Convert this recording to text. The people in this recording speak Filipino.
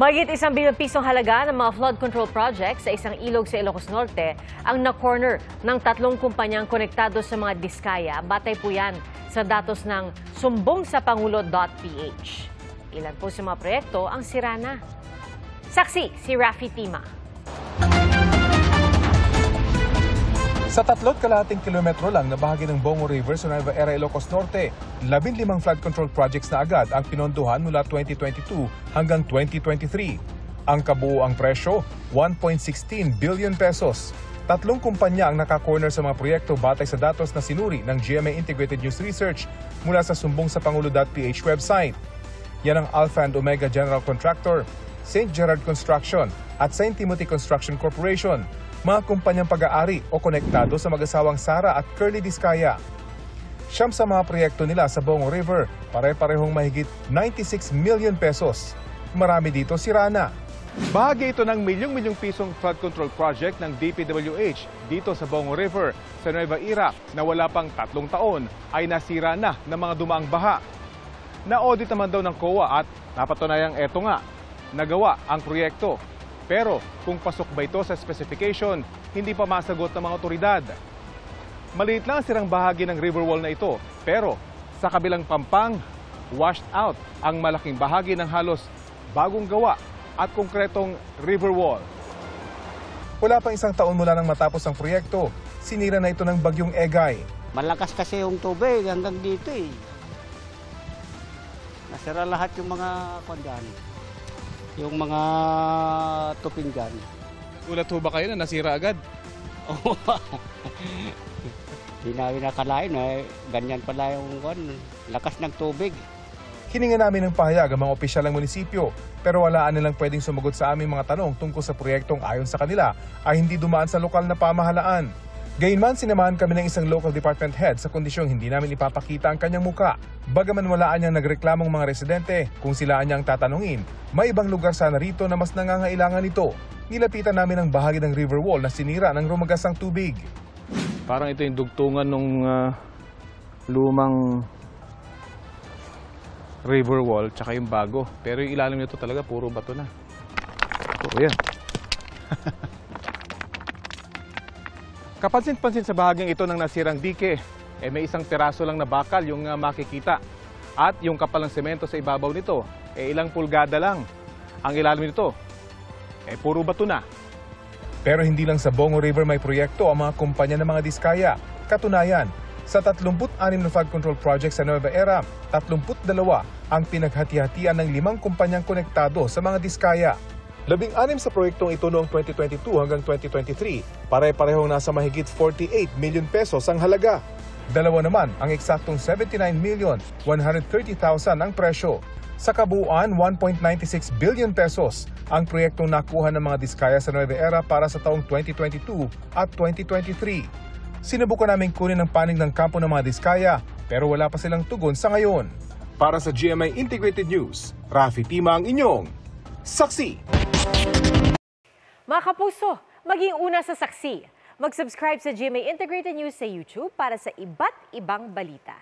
Mahigit 1 bilyong pisong halaga ng mga flood control projects sa isang ilog sa Ilocos Norte ang na-corner ng 3 kumpanyang konektado sa mga diskaya. Batay po yan sa datos ng sumbongsapangulo.ph. Ilan po sa mga proyekto ang sira na. Saksi si Rafi Tima. Sa 3.5 kilometro lang na bahagi ng Bongo River sa Nueva Ecija, Ilocos Norte, 15 flood control projects na agad ang pinondohan mula 2022 hanggang 2023. Ang kabuuang presyo, 1.16 billion pesos. 3 kumpanya ang naka-corner sa mga proyekto batay sa datos na sinuri ng GMA Integrated News Research mula sa sumbongsapangulo.ph website. Yan ang Alpha and Omega General Contractor, St. Gerard Construction at St. Timothy Construction Corporation, mga kumpanyang pag-aari o konektado sa mag-asawang Sara at Curly Diskaya. 9 sa mga proyekto nila sa Bongo River, pare-parehong mahigit 96 million pesos. Marami dito sira na. Bahagi ito ng milyong-milyong pisong flood control project ng DPWH dito sa Bongo River sa Nueva Ecija na wala pang 3 taon ay nasira na ng mga dumaang baha. Na-audit naman daw ng COA at napatunayang eto nga, nagawa ang proyekto. Pero kung pasok ba ito sa specification, hindi pa masagot ng mga otoridad. Maliit lang ang sirang bahagi ng river wall na ito, pero sa kabilang pampang, washed out ang malaking bahagi ng halos bagong gawa at konkretong river wall. Wala pang 1 taon mula nang matapos ang proyekto, sinira na ito ng bagyong Egay. Malakas kasi yung tubig hanggang dito eh. Nasira lahat yung mga kondyan. Yung mga tuping dyan. Ulat ho ba kayo na nasira agad? Oo. Hindi namin nakalain eh. Ganyan pala yung lakas ng tubig. Hininga namin ng pahayag ang mga opisyal ng munisipyo, pero walaan nilang pwedeng sumagot sa aming mga tanong tungkol sa proyektong ayon sa kanila ay hindi dumaan sa lokal na pamahalaan. Gayunman, sinamahan kami ng isang local department head sa kondisyong hindi namin ipapakita ang kanyang muka. Bagaman walaan niyang nagreklamong mga residente, kung sila niyang tatanungin, may ibang lugar sana rito na mas nangangailangan ito. Nilapitan namin ang bahagi ng river wall na sinira ng rumagasang tubig. Parang ito yung dugtungan ng lumang river wall tsaka yung bago. Pero yung ilalim nito talaga puro bato na. Puro yan. Kapansin-pansin sa bahaging ito ng nasirang dike, may isang teraso lang na bakal yung makikita. At yung kapal ng semento sa ibabaw nito, ilang pulgada lang. Ang ilalim nito, puro bato na. Pero hindi lang sa Bongo River may proyekto ang mga kumpanya ng mga diskaya. Katunayan, sa 36 na flood control projects sa Nueva Ecija, 32 ang pinaghati-hatian ng 5 kumpanyang konektado sa mga diskaya. 16 sa proyektong ito noong 2022 hanggang 2023, pare-parehong nasa mahigit 48 million pesos ang halaga. 2 naman ang eksaktong 79,130,000 ang presyo. Sa kabuuan, 1.96 billion pesos ang proyektong nakuha ng mga diskaya sa Nueva Ecija para sa taong 2022 at 2023. Sinubukan namin kunin ang panig ng kampo ng mga diskaya, pero wala pa silang tugon sa ngayon. Para sa GMA Integrated News, Rafi Tima ang inyong saksi. Mga kapuso, maging una sa saksi. Mag-subscribe sa GMA Integrated News sa YouTube para sa iba't ibang balita.